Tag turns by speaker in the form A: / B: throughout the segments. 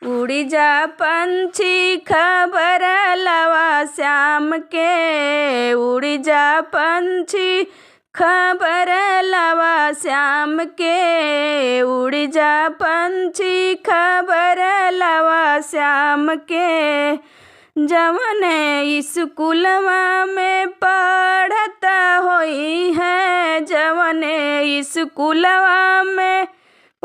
A: उड़ी जा पंछी खबर लवा श्याम के। उड़ी जा पंछी खबर लवा श्याम के। उड़ी जा पंछी खबर लवा श्याम के। जवने स्कूलवा में पढ़ता होई है। जवने स्कूलवा में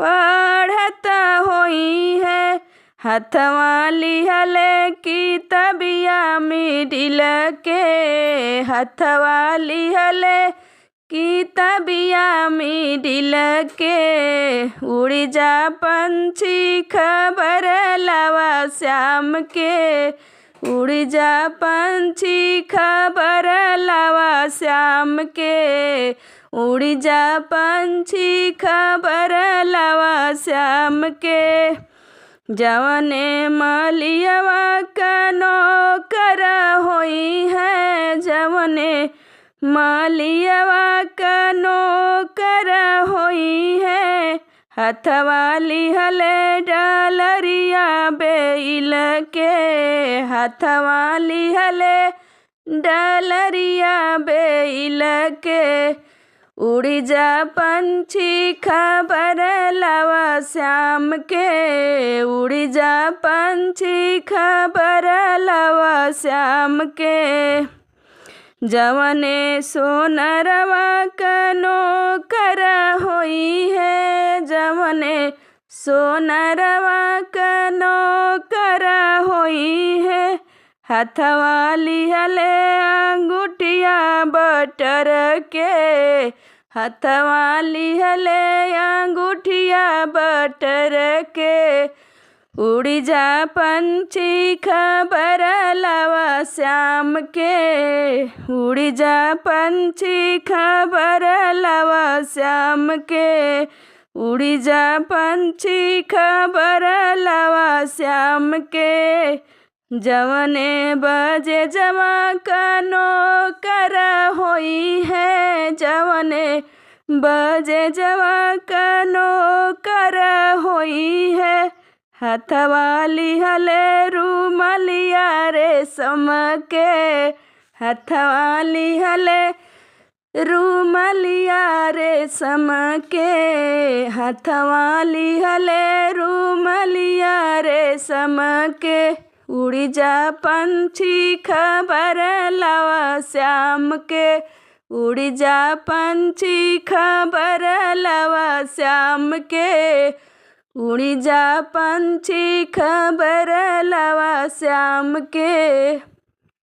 A: पढ़ता होई है। हथवा लिहले किताबिया मिडिल के। हथवा लिहले किताबिया मिडिल के। उड़ी जा पंछी खबर लवा श्याम के। उड़ी जा पंछी खबर लवा श्याम के। उड़ी जा पंछी खबर लवा श्याम के। जवने मालियवा का नौकर होई है। जवने मालियवा का नौकर होई है। हथवा लिहले डलरिया बेल के। हथवा लिहले डलरिया बेल के। उड़ी जा पंछी खबर लवा श्याम के। उड़ी जा पंछी खबर लवा श्याम के। जवने सोनरवा का नौकर होई है। जवने सोनरवा का नौकर होई है। हथवा लिहले अंगूठिया बटर के। हथवा लिहले अंगूठिया बटर के। उड़ी जा पंछी खबर लवा श्याम के। उड़ी जा पंछी खबर लवा श्याम के। उड़ी जा पंछी खबर लवा श्याम के। जवने बजे जवा का नौकर होई है। जवने बजे जवा का नौकर होई है। हथवा लिहले रूमलिया रेशम के। हथवा लिहले रूमलिया रेशम के। हथवा लिहले रूमलिया रेशम के। उड़ी जा पंछी खबर लवा श्याम के। उड़ी जा पंछी खबर लवा श्याम के। उड़ी जा पंछी खबर लवा श्याम के।